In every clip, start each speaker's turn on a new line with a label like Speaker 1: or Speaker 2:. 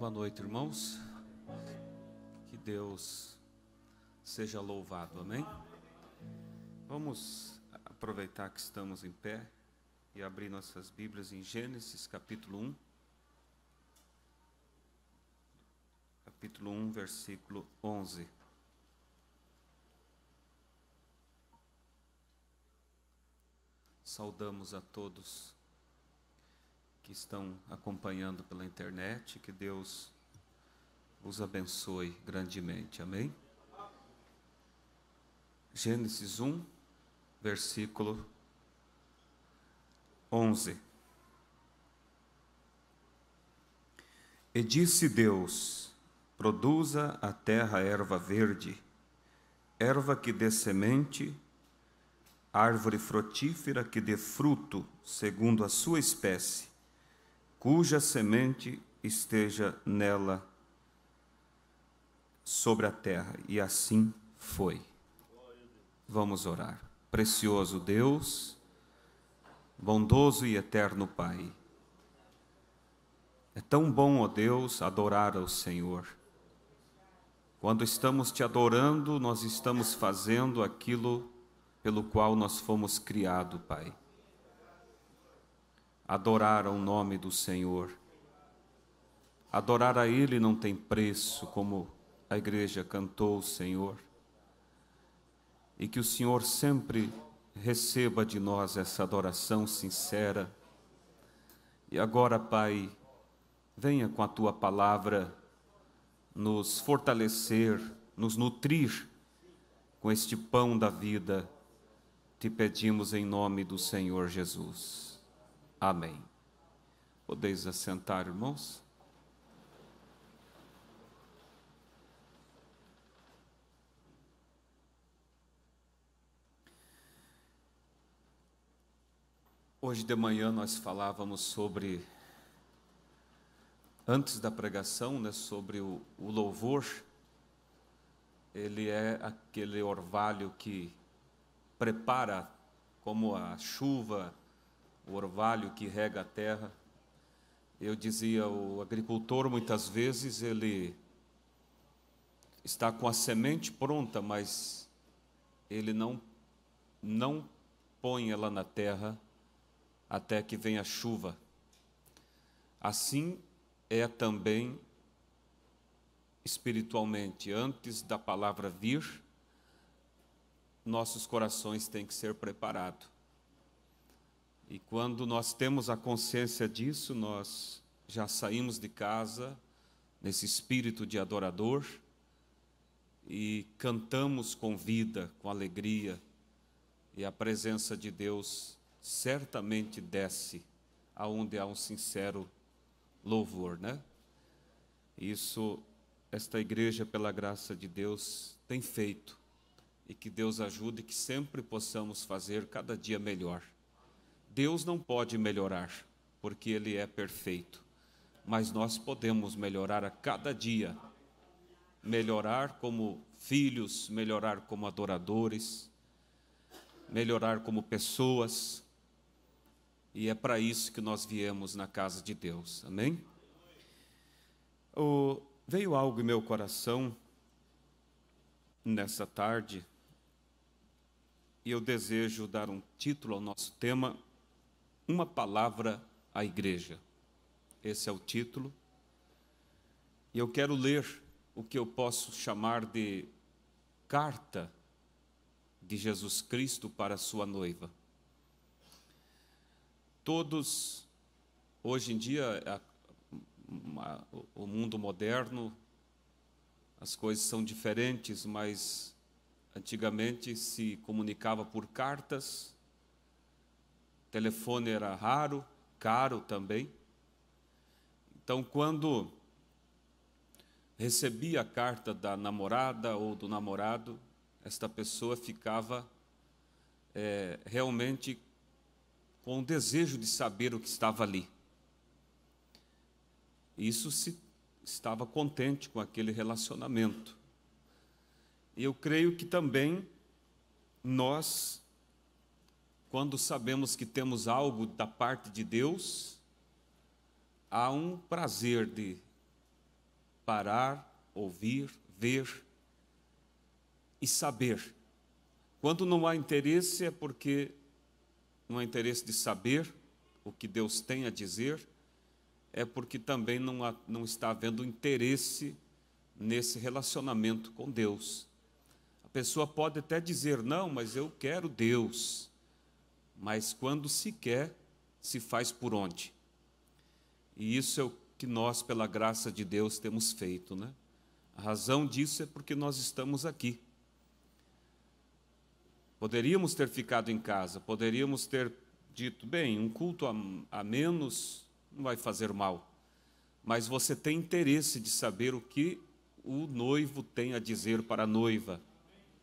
Speaker 1: Boa noite, irmãos. Que Deus seja louvado, amém? Vamos aproveitar que estamos em pé e abrir nossas Bíblias em Gênesis, capítulo 1. Capítulo 1, versículo 11. Saudamos a todos que estão acompanhando pela internet, que Deus os abençoe grandemente, amém? Gênesis 1, versículo 11. E disse Deus: produza a terra erva verde, erva que dê semente, árvore frutífera que dê fruto segundo a sua espécie, cuja semente esteja nela sobre a terra. E assim foi. Vamos orar. Precioso Deus, bondoso e eterno Pai, é tão bom, ó Deus, adorar ao Senhor. Quando estamos te adorando, nós estamos fazendo aquilo pelo qual nós fomos criados, Pai. Adorar ao nome do Senhor. Adorar a Ele não tem preço, como a igreja cantou, Senhor. E que o Senhor sempre receba de nós essa adoração sincera. E agora, Pai, venha com a Tua palavra nos fortalecer, nos nutrir com este pão da vida. Te pedimos em nome do Senhor Jesus. Amém. Podeis assentar, irmãos? Hoje de manhã nós falávamos sobre, antes da pregação, né, sobre o louvor. Ele é aquele orvalho que prepara, como a chuva, o orvalho que rega a terra. Eu dizia, o agricultor muitas vezes ele está com a semente pronta, mas ele não põe ela na terra até que venha a chuva. Assim é também espiritualmente. Antes da palavra vir, nossos corações têm que ser preparados. E quando nós temos a consciência disso, nós já saímos de casa nesse espírito de adorador e cantamos com vida, com alegria, e a presença de Deus certamente desce aonde há um sincero louvor, né? Isso, esta igreja, pela graça de Deus, tem feito, e que Deus ajude que sempre possamos fazer cada dia melhor. Deus não pode melhorar, porque Ele é perfeito, mas nós podemos melhorar a cada dia, melhorar como filhos, melhorar como adoradores, melhorar como pessoas, e é para isso que nós viemos na casa de Deus, amém? Veio algo em meu coração nessa tarde, e eu desejo dar um título ao nosso tema: uma palavra à igreja. Esse é o título. E eu quero ler o que eu posso chamar de carta de Jesus Cristo para a sua noiva. Todos, hoje em dia, o mundo moderno, as coisas são diferentes, mas antigamente se comunicava por cartas. Telefone era raro, caro também. Então, quando recebia a carta da namorada ou do namorado, esta pessoa ficava realmente com o desejo de saber o que estava ali. Isso se estava contente com aquele relacionamento. E eu creio que também nós, quando sabemos que temos algo da parte de Deus, há um prazer de parar, ouvir, ver e saber. Quando não há interesse, é porque não há interesse de saber o que Deus tem a dizer, é porque também não está havendo interesse nesse relacionamento com Deus. A pessoa pode até dizer, não, mas eu quero Deus. Mas quando se quer, se faz por onde? E isso é o que nós, pela graça de Deus, temos feito, né? A razão disso é porque nós estamos aqui. Poderíamos ter ficado em casa, poderíamos ter dito, bem, um culto a menos não vai fazer mal. Mas você tem interesse de saber o que o noivo tem a dizer para a noiva.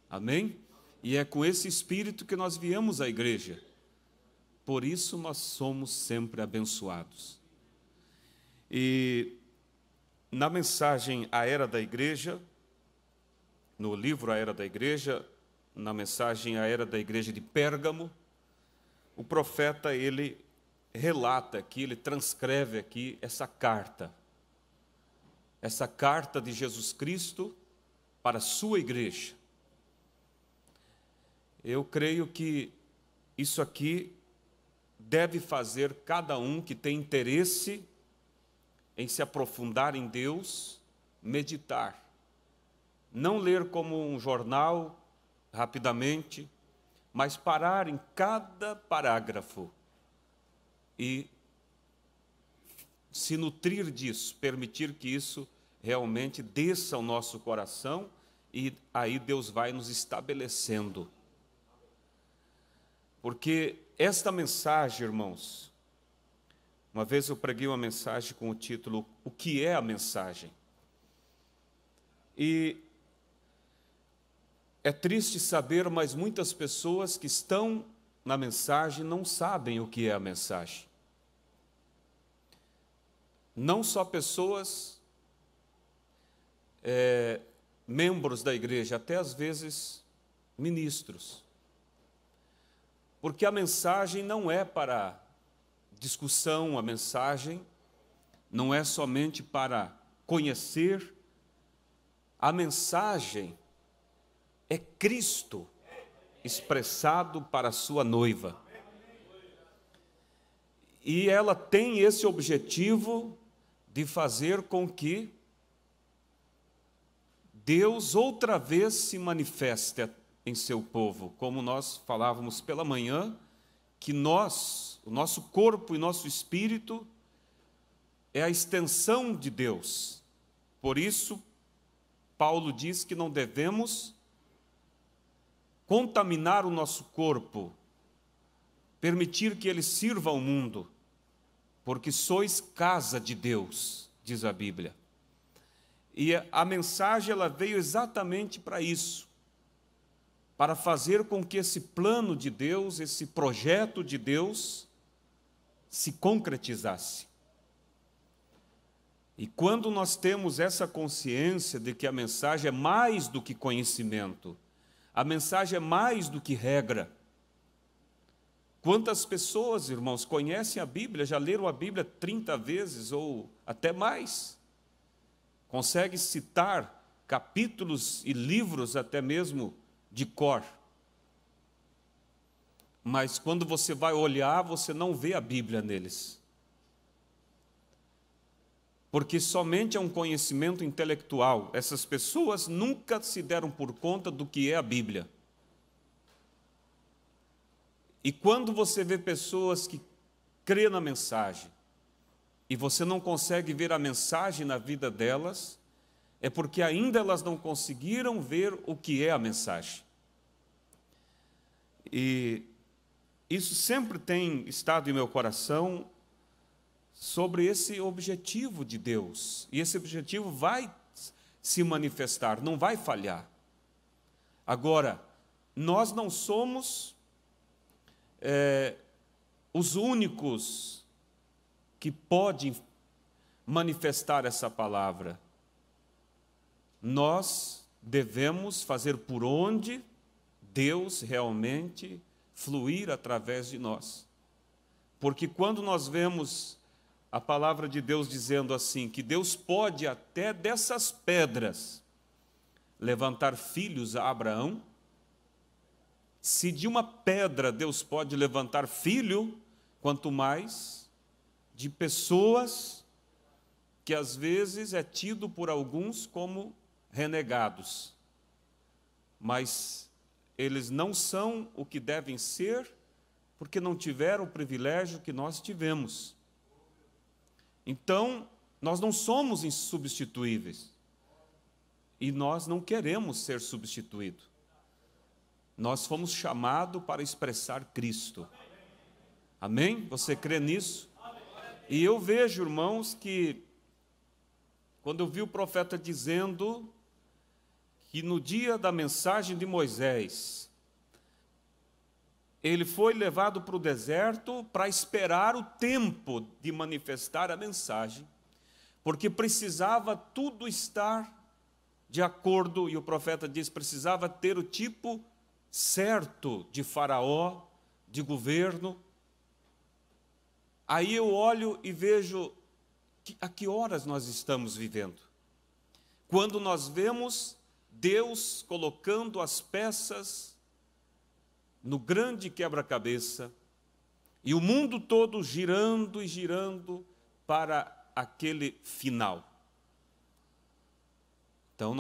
Speaker 1: Amém? E é com esse espírito que nós viemos à igreja. Por isso nós somos sempre abençoados. E na mensagem A Era da Igreja, no livro A Era da Igreja, na mensagem A Era da Igreja de Pérgamo, o profeta, ele relata aqui, ele transcreve aqui essa carta de Jesus Cristo para a sua igreja. Eu creio que isso aqui deve fazer cada um que tem interesse em se aprofundar em Deus, meditar. Não ler como um jornal, rapidamente, mas parar em cada parágrafo e se nutrir disso, permitir que isso realmente desça ao nosso coração e aí Deus vai nos estabelecendo. Porque esta mensagem, irmãos, uma vez eu preguei uma mensagem com o título O que é a mensagem? E é triste saber, mas muitas pessoas que estão na mensagem não sabem o que é a mensagem. Não só pessoas, membros da igreja, até às vezes ministros. Porque a mensagem não é para discussão, a mensagem não é somente para conhecer, a mensagem é Cristo expressado para a sua noiva. E ela tem esse objetivo de fazer com que Deus outra vez se manifeste em seu povo, como nós falávamos pela manhã, que nós, o nosso corpo e nosso espírito é a extensão de Deus. Por isso, Paulo diz que não devemos contaminar o nosso corpo, permitir que ele sirva ao mundo, porque sois casa de Deus, diz a Bíblia. E a mensagem ela veio exatamente para isso, para fazer com que esse plano de Deus, esse projeto de Deus, se concretizasse. E quando nós temos essa consciência de que a mensagem é mais do que conhecimento, a mensagem é mais do que regra. Quantas pessoas, irmãos, conhecem a Bíblia, já leram a Bíblia 30 vezes ou até mais? Conseguem citar capítulos e livros até mesmo de cor. Mas quando você vai olhar, você não vê a Bíblia neles. Porque somente é um conhecimento intelectual. Essas pessoas nunca se deram por conta do que é a Bíblia. E quando você vê pessoas que crêem na mensagem, e você não consegue ver a mensagem na vida delas, é porque ainda elas não conseguiram ver o que é a mensagem. E isso sempre tem estado em meu coração sobre esse objetivo de Deus. E esse objetivo vai se manifestar, não vai falhar. Agora, nós não somos os únicos que podem manifestar essa palavra. Nós devemos fazer por onde Deus realmente fluir através de nós. Porque quando nós vemos a palavra de Deus dizendo assim, que Deus pode até dessas pedras levantar filhos a Abraão. Se de uma pedra Deus pode levantar filho, quanto mais de pessoas que às vezes é tido por alguns como renegados, mas eles não são o que devem ser, porque não tiveram o privilégio que nós tivemos. Então, nós não somos insubstituíveis, e nós não queremos ser substituídos. Nós fomos chamados para expressar Cristo. Amém? Você crê nisso? E eu vejo, irmãos, que quando eu vi o profeta dizendo que no dia da mensagem de Moisés, ele foi levado para o deserto para esperar o tempo de manifestar a mensagem, porque precisava tudo estar de acordo, e o profeta diz, precisava ter o tipo certo de Faraó, de governo. Aí eu olho e vejo a que horas nós estamos vivendo. Quando nós vemos Deus colocando as peças no grande quebra-cabeça e o mundo todo girando e girando para aquele final. Então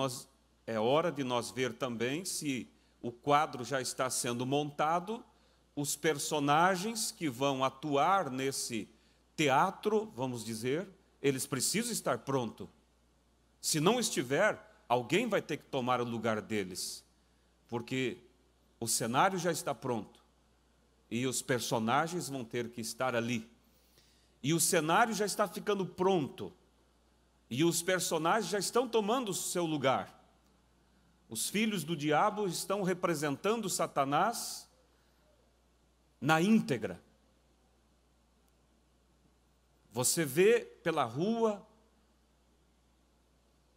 Speaker 1: é hora de nós ver também se o quadro já está sendo montado, os personagens que vão atuar nesse teatro, vamos dizer, eles precisam estar prontos. Se não estiver, alguém vai ter que tomar o lugar deles, porque o cenário já está pronto e os personagens vão ter que estar ali. E o cenário já está ficando pronto e os personagens já estão tomando o seu lugar. Os filhos do diabo estão representando Satanás na íntegra. Você vê pela rua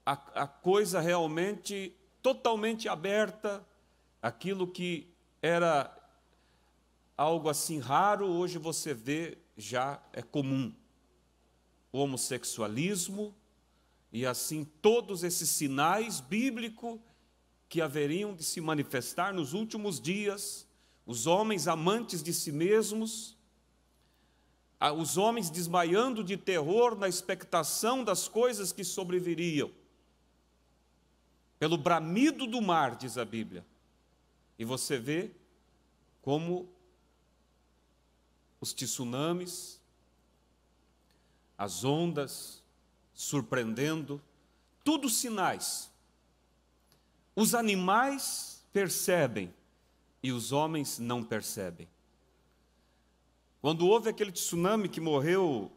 Speaker 1: a coisa realmente totalmente aberta, aquilo que era algo assim raro, hoje você vê já é comum. O homossexualismo e assim todos esses sinais bíblicos que haveriam de se manifestar nos últimos dias, os homens amantes de si mesmos, os homens desmaiando de terror na expectação das coisas que sobreviriam. Pelo bramido do mar, diz a Bíblia. E você vê como os tsunamis, as ondas surpreendendo, tudo sinais. Os animais percebem e os homens não percebem. Quando houve aquele tsunami que morreu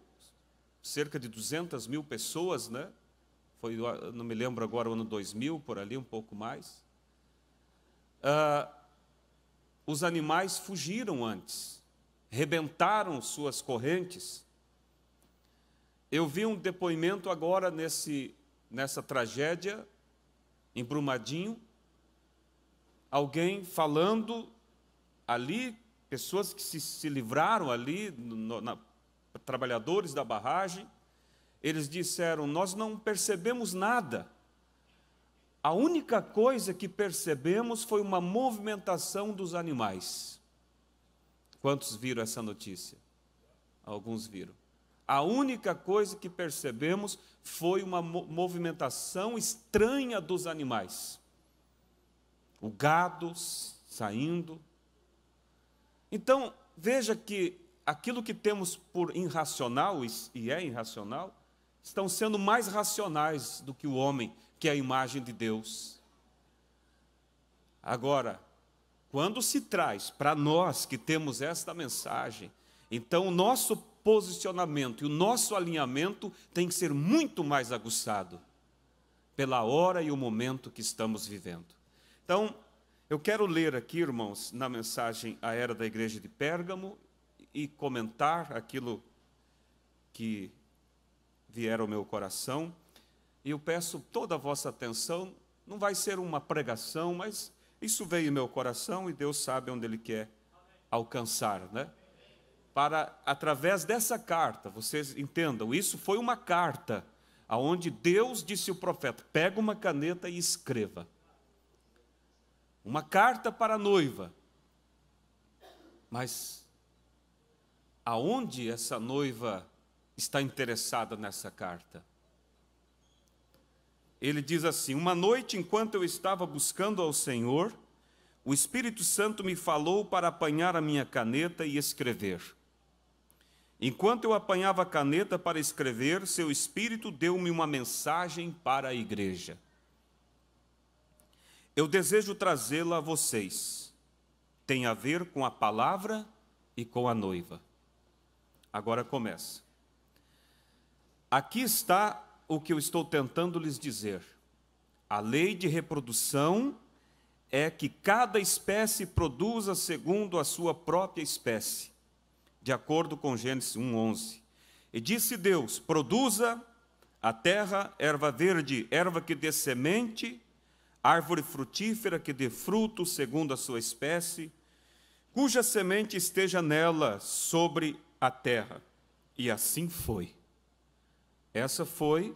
Speaker 1: cerca de 200 mil pessoas, né? Foi, não me lembro agora, o ano 2000, por ali, um pouco mais. Os animais fugiram antes, rebentaram suas correntes. Eu vi um depoimento agora nessa tragédia, em Brumadinho, alguém falando ali, pessoas que se livraram ali, trabalhadores da barragem, eles disseram, nós não percebemos nada. A única coisa que percebemos foi uma movimentação dos animais. Quantos viram essa notícia? Alguns viram. A única coisa que percebemos foi uma movimentação estranha dos animais. O gado saindo. Então, veja que aquilo que temos por irracional, e é irracional, estão sendo mais racionais do que o homem, que é a imagem de Deus. Agora, quando se traz para nós que temos esta mensagem, então o nosso posicionamento e o nosso alinhamento tem que ser muito mais aguçado pela hora e o momento que estamos vivendo. Então, eu quero ler aqui, irmãos, na mensagem A Era da Igreja de Pérgamo e comentar aquilo que vier ao meu coração. E eu peço toda a vossa atenção, não vai ser uma pregação, mas isso veio em meu coração e Deus sabe onde Ele quer alcançar, né? para, através dessa carta, vocês entendam, isso foi uma carta, aonde Deus disse ao profeta, pega uma caneta e escreva. Uma carta para a noiva. Mas, aonde essa noiva está interessada nessa carta? Ele diz assim, uma noite, enquanto eu estava buscando ao Senhor, o Espírito Santo me falou para apanhar a minha caneta e escrever. Enquanto eu apanhava a caneta para escrever, seu Espírito deu-me uma mensagem para a igreja. Eu desejo trazê-la a vocês. Tem a ver com a palavra e com a noiva. Agora começa. Aqui está o que eu estou tentando lhes dizer. A lei de reprodução é que cada espécie produza segundo a sua própria espécie, de acordo com Gênesis 1:11. E disse Deus, produza a terra erva verde, erva que dê semente, árvore frutífera que dê fruto segundo a sua espécie, cuja semente esteja nela sobre a terra. E assim foi. Essa foi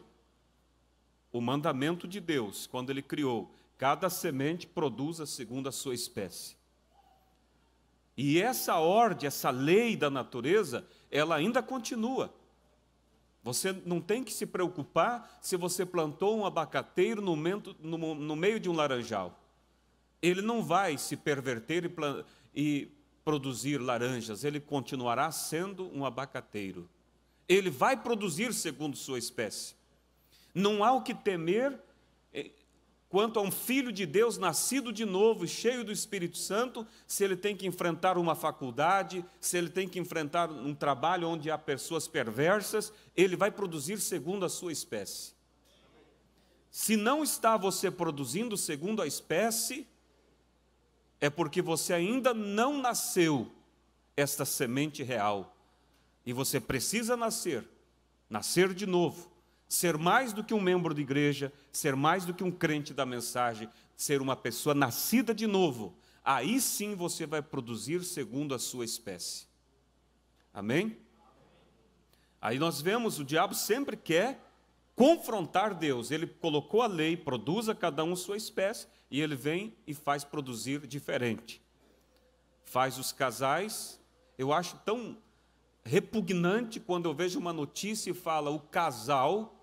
Speaker 1: o mandamento de Deus, quando Ele criou. Cada semente produza segundo a sua espécie. E essa ordem, essa lei da natureza, ela ainda continua. Você não tem que se preocupar se você plantou um abacateiro no meio de um laranjal. Ele não vai se perverter e produzir laranjas, ele continuará sendo um abacateiro. Ele vai produzir segundo sua espécie. Não há o que temer quanto a um filho de Deus nascido de novo, cheio do Espírito Santo, se ele tem que enfrentar uma faculdade, se ele tem que enfrentar um trabalho onde há pessoas perversas, ele vai produzir segundo a sua espécie. Se não está você produzindo segundo a espécie, é porque você ainda não nasceu esta semente real. E você precisa nascer de novo. Ser mais do que um membro de igreja, ser mais do que um crente da mensagem, ser uma pessoa nascida de novo. Aí sim você vai produzir segundo a sua espécie. Amém? Aí nós vemos, o diabo sempre quer confrontar Deus. Ele colocou a lei, produza cada um sua espécie, e ele vem e faz produzir diferente. Faz os casais, eu acho tão repugnante quando eu vejo uma notícia e fala o casal,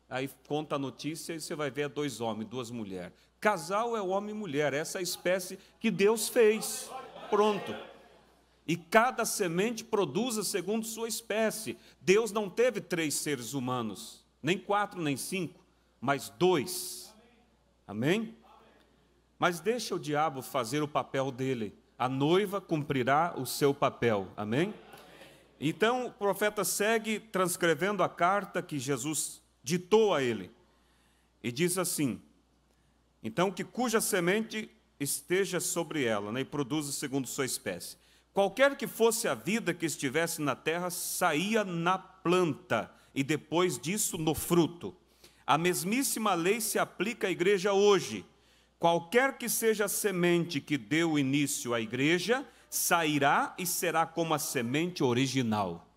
Speaker 1: aí conta a notícia e você vai ver 2 homens, 2 mulheres. Casal é homem e mulher, essa é a espécie que Deus fez. Pronto. E cada semente produza segundo sua espécie. Deus não teve 3 seres humanos, nem 4, nem 5, mas 2. Amém? Mas deixa o diabo fazer o papel dele. A noiva cumprirá o seu papel. Amém? Então o profeta segue transcrevendo a carta que Jesus ditou a ele. E diz assim, então que cuja semente esteja sobre ela, né, e produza segundo sua espécie. Qualquer que fosse a vida que estivesse na terra, saía na planta, e depois disso no fruto. A mesmíssima lei se aplica à igreja hoje. Qualquer que seja a semente que deu início à igreja, sairá e será como a semente original.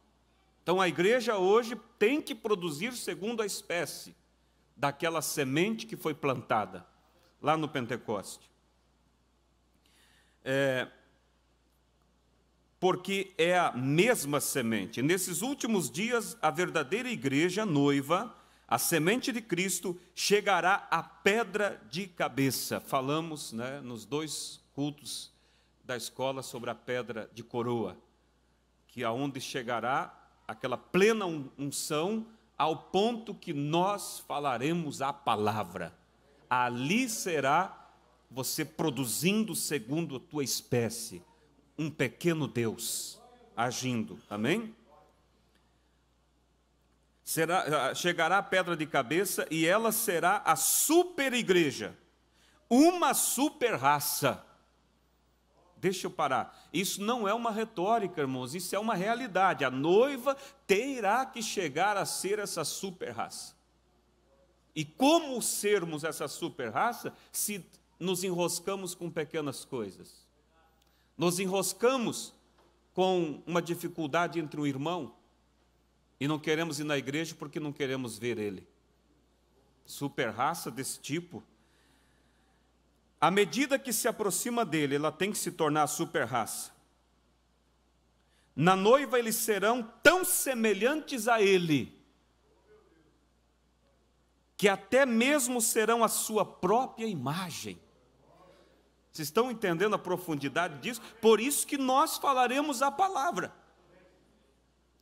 Speaker 1: Então a igreja hoje tem que produzir segundo a espécie daquela semente que foi plantada lá no Pentecoste. Porque é a mesma semente. Nesses últimos dias, a verdadeira igreja noiva, a semente de Cristo, chegará à pedra de cabeça. Falamos, né, nos 2 cultos da escola sobre a pedra de coroa, que aonde chegará aquela plena unção, ao ponto que nós falaremos a palavra. Ali será você produzindo segundo a tua espécie, um pequeno Deus agindo. Amém? Chegará a pedra de cabeça e ela será a super igreja, uma super raça. Deixa eu parar. Isso não é uma retórica, irmãos, isso é uma realidade. A noiva terá que chegar a ser essa super raça. E como sermos essa super raça se nos enroscamos com pequenas coisas? Nos enroscamos com uma dificuldade entre um irmão e não queremos ir na igreja porque não queremos ver ele. Super raça desse tipo, à medida que se aproxima dele, ela tem que se tornar super raça. Na noiva eles serão tão semelhantes a ele, que até mesmo serão a sua própria imagem. Vocês estão entendendo a profundidade disso? Por isso que nós falaremos a palavra.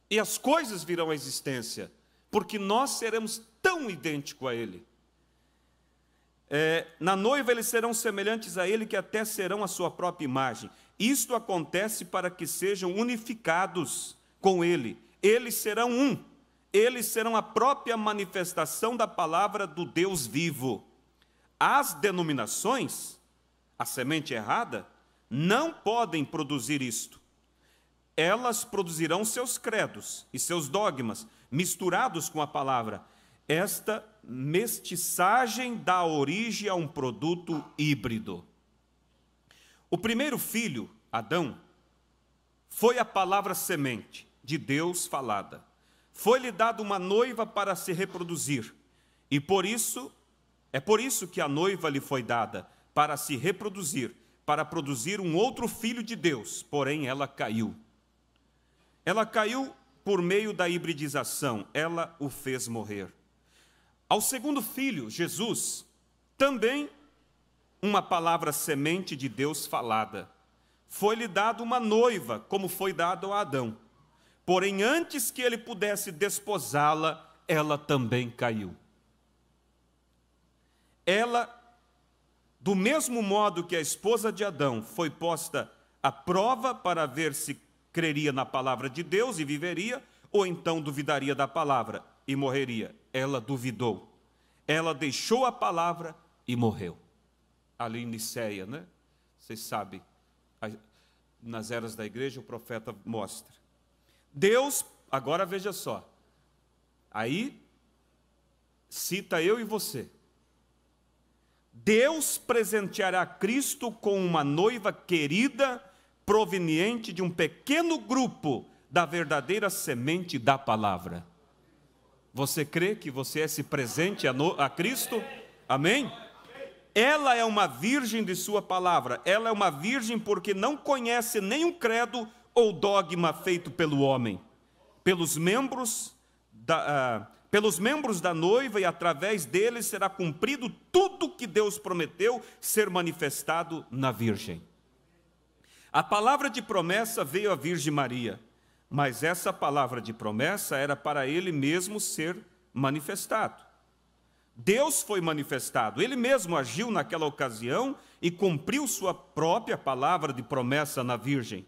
Speaker 1: E as coisas virão à existência, porque nós seremos tão idênticos a ele. Na noiva eles serão semelhantes a ele, que até serão a sua própria imagem. Isto acontece para que sejam unificados com ele. Eles serão um. Eles serão a própria manifestação da palavra do Deus vivo. As denominações, a semente errada, não podem produzir isto. Elas produzirão seus credos e seus dogmas, misturados com a palavra. Esta mestiçagem dá origem a um produto híbrido. O primeiro filho, Adão, foi a palavra semente de Deus falada. Foi-lhe dada uma noiva para se reproduzir. E por isso que a noiva lhe foi dada, para se reproduzir, para produzir um outro filho de Deus. Porém, ela caiu. Ela caiu por meio da hibridização. Ela o fez morrer. Ao segundo filho, Jesus, também uma palavra semente de Deus falada. Foi-lhe dado uma noiva, como foi dado a Adão. Porém, antes que ele pudesse desposá-la, ela também caiu. Ela, do mesmo modo que a esposa de Adão foi posta à prova para ver se creria na palavra de Deus e viveria, ou então duvidaria da palavra e morreria. Ela duvidou. Ela deixou a palavra e morreu. Ali em Niceia, né? Vocês sabem, nas eras da igreja o profeta mostra. Deus, agora veja só, aí cita eu e você. Deus presenteará Cristo com uma noiva querida, proveniente de um pequeno grupo da verdadeira semente da palavra. Você crê que você é esse presente a Cristo? Amém? Ela é uma virgem de sua palavra. Ela é uma virgem porque não conhece nenhum credo ou dogma feito pelo homem. Pelos membros da noiva, e através deles será cumprido tudo que Deus prometeu ser manifestado na virgem. A palavra de promessa veio à Virgem Maria, mas essa palavra de promessa era para ele mesmo ser manifestado. Deus foi manifestado, ele mesmo agiu naquela ocasião e cumpriu sua própria palavra de promessa na Virgem.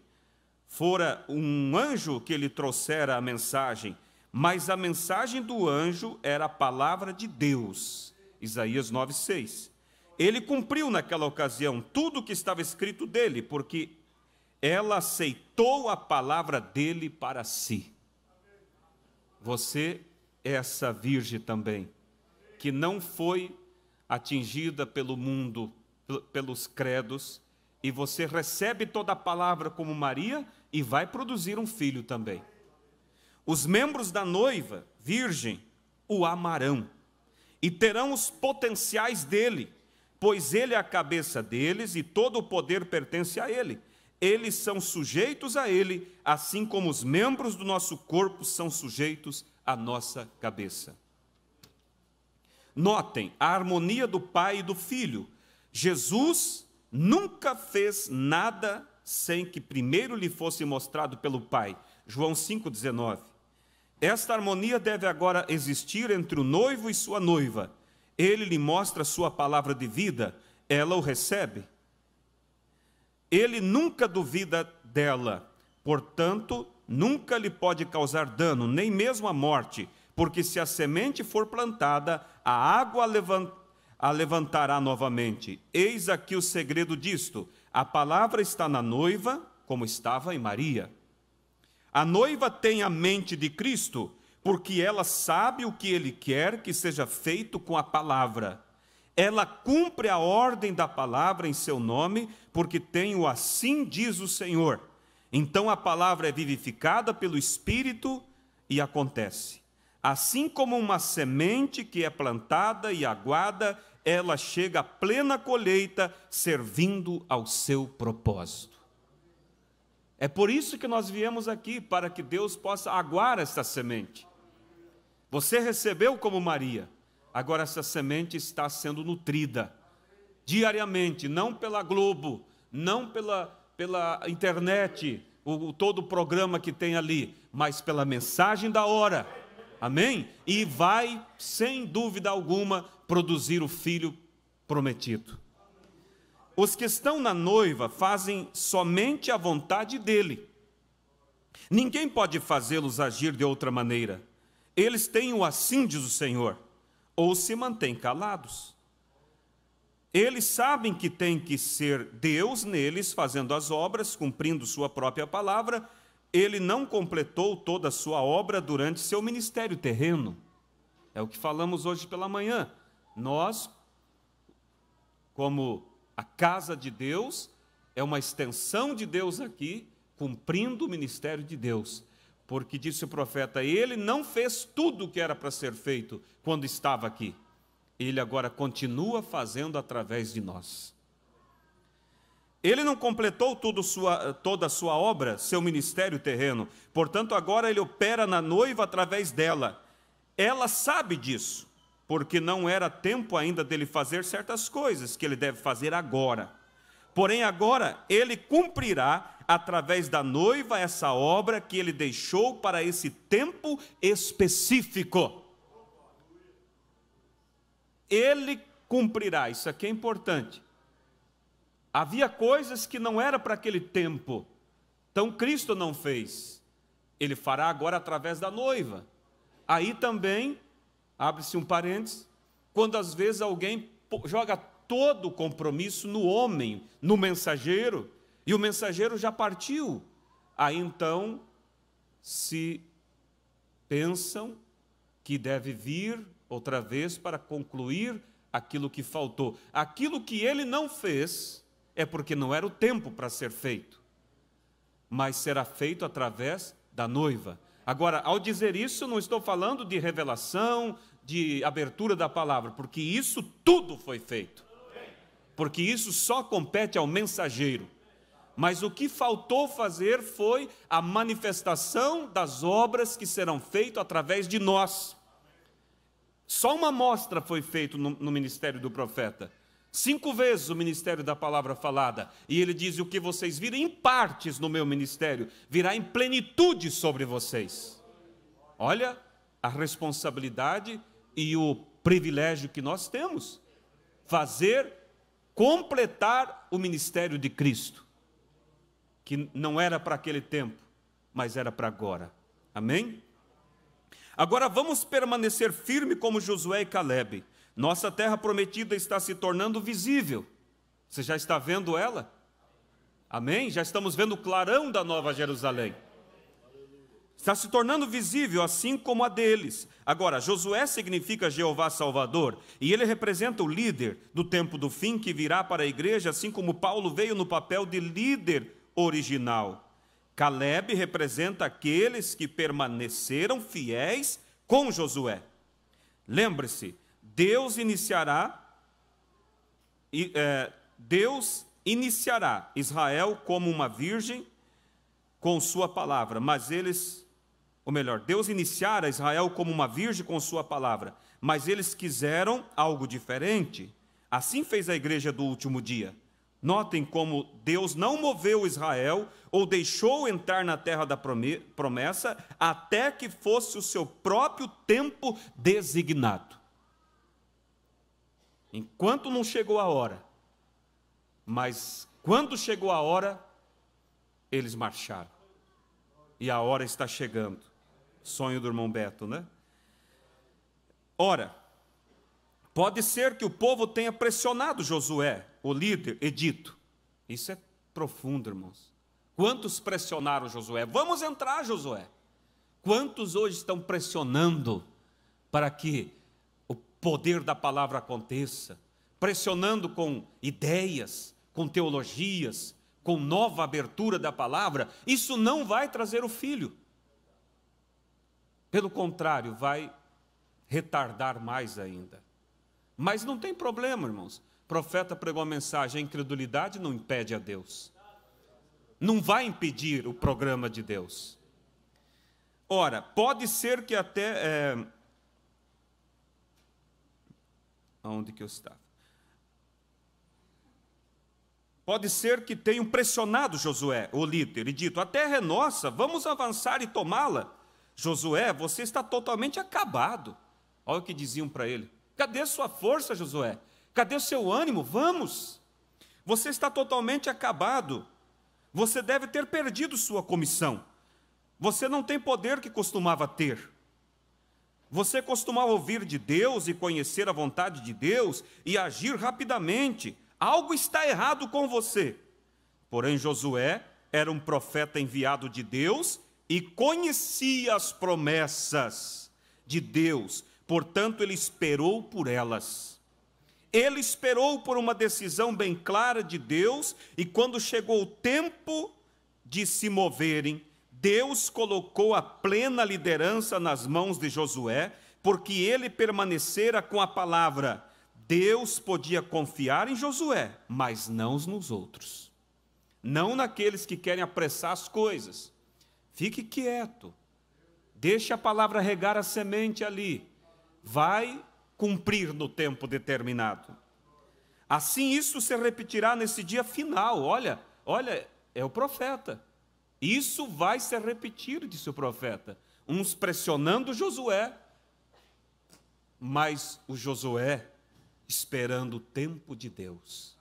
Speaker 1: Fora um anjo que lhe trouxera a mensagem, mas a mensagem do anjo era a palavra de Deus. Isaías 9:6. Ele cumpriu naquela ocasião tudo o que estava escrito dele, porque ela aceitou a palavra dele para si. Você é essa virgem também, que não foi atingida pelo mundo, pelos credos, e você recebe toda a palavra como Maria e vai produzir um filho também. Os membros da noiva, virgem, o amarão e terão os potenciais dele, pois ele é a cabeça deles e todo o poder pertence a ele. Eles são sujeitos a ele, assim como os membros do nosso corpo são sujeitos à nossa cabeça. Notem a harmonia do Pai e do Filho. Jesus nunca fez nada sem que primeiro lhe fosse mostrado pelo Pai. João 5,19. Esta harmonia deve agora existir entre o noivo e sua noiva. Ele lhe mostra sua palavra de vida, ela o recebe. Ele nunca duvida dela, portanto, nunca lhe pode causar dano, nem mesmo a morte, porque se a semente for plantada, a água a levantará novamente. Eis aqui o segredo disto: a palavra está na noiva, como estava em Maria. A noiva tem a mente de Cristo, porque ela sabe o que ele quer que seja feito com a palavra. Ela cumpre a ordem da palavra em seu nome, porque tem o assim diz o Senhor. Então a palavra é vivificada pelo Espírito e acontece. Assim como uma semente que é plantada e aguada, ela chega à plena colheita, servindo ao seu propósito. É por isso que nós viemos aqui, para que Deus possa aguar esta semente. Você recebeu como Maria, agora essa semente está sendo nutrida diariamente, não pela Globo, não pela internet, todo o programa que tem ali, mas pela mensagem da hora. Amém? E vai, sem dúvida alguma, produzir o filho prometido. Os que estão na noiva fazem somente a vontade dele. Ninguém pode fazê-los agir de outra maneira. Eles têm o assim, diz o Senhor, ou se mantêm calados. Eles sabem que tem que ser Deus neles, fazendo as obras, cumprindo sua própria palavra. Ele não completou toda a sua obra durante seu ministério terreno. É o que falamos hoje pela manhã. Nós, como a casa de Deus, é uma extensão de Deus aqui, cumprindo o ministério de Deus. Porque disse o profeta, ele não fez tudo o que era para ser feito quando estava aqui. Ele agora continua fazendo através de nós. Ele não completou toda a sua obra, seu ministério terreno. Portanto, agora ele opera na noiva através dela. Ela sabe disso, porque não era tempo ainda dele fazer certas coisas que ele deve fazer agora. Porém, agora ele cumprirá através da noiva essa obra que ele deixou para esse tempo específico. Ele cumprirá, isso aqui é importante. Havia coisas que não era para aquele tempo, então Cristo não fez. Ele fará agora através da noiva. Aí também, abre-se um parênteses, quando às vezes alguém joga todo o compromisso no homem, no mensageiro, e o mensageiro já partiu. Aí então se pensam que deve vir outra vez para concluir aquilo que faltou. Aquilo que ele não fez é porque não era o tempo para ser feito, mas será feito através da noiva. Agora, ao dizer isso, não estou falando de revelação, de abertura da palavra, porque isso tudo foi feito. Porque isso só compete ao mensageiro. Mas o que faltou fazer foi a manifestação das obras que serão feitas através de nós. Só uma amostra foi feita no ministério do profeta. 5 vezes o ministério da palavra falada. E ele diz, o que vocês viram em partes no meu ministério, virá em plenitude sobre vocês. Olha a responsabilidade e o privilégio que nós temos. Completar o ministério de Cristo. Que não era para aquele tempo, mas era para agora. Amém? Agora vamos permanecer firme como Josué e Calebe. Nossa terra prometida está se tornando visível. Você já está vendo ela? Amém? Já estamos vendo o clarão da Nova Jerusalém. Está se tornando visível, assim como a deles. Agora, Josué significa Jeová Salvador, e ele representa o líder do tempo do fim que virá para a igreja, assim como Paulo veio no papel de líder original. Calebe representa aqueles que permaneceram fiéis com Josué. Lembre-se, Deus iniciará Israel como uma virgem com sua palavra, Deus iniciara Israel como uma virgem com sua palavra, mas eles quiseram algo diferente. Assim fez a igreja do último dia. Notem como Deus não moveu Israel ou deixou entrar na terra da promessa até que fosse o seu próprio tempo designado. Enquanto não chegou a hora, mas quando chegou a hora, eles marcharam. E a hora está chegando. Sonho do irmão Beto, né? Ora, pode ser que o povo tenha pressionado Josué, o líder, e dito. Isso é profundo, irmãos. Quantos pressionaram Josué? Vamos entrar, Josué. Quantos hoje estão pressionando para que o poder da palavra aconteça? Pressionando com ideias, com teologias, com nova abertura da palavra, isso não vai trazer o filho. Pelo contrário, vai retardar mais ainda. Mas não tem problema, irmãos. O profeta pregou a mensagem, a incredulidade não impede a Deus. Não vai impedir o programa de Deus. Ora, pode ser que até... Onde que eu estava? Pode ser que tenham pressionado Josué, o líder, e dito, a terra é nossa, vamos avançar e tomá-la. Josué, você está totalmente acabado. Olha o que diziam para ele. Cadê sua força, Josué? Cadê o seu ânimo? Vamos. Você está totalmente acabado. Você deve ter perdido sua comissão. Você não tem poder que costumava ter. Você costumava ouvir de Deus e conhecer a vontade de Deus e agir rapidamente. Algo está errado com você. Porém, Josué era um profeta enviado de Deus e conhecia as promessas de Deus. Portanto, ele esperou por elas. Ele esperou por uma decisão bem clara de Deus e quando chegou o tempo de se moverem, Deus colocou a plena liderança nas mãos de Josué, porque ele permanecera com a palavra. Deus podia confiar em Josué, mas não nos outros. Não naqueles que querem apressar as coisas. Fique quieto. Deixe a palavra regar a semente ali. Vai cumprir no tempo determinado. Assim isso se repetirá nesse dia final. Olha, é o profeta. Isso vai se repetir, disse o profeta. Uns pressionando Josué, mas o Josué esperando o tempo de Deus.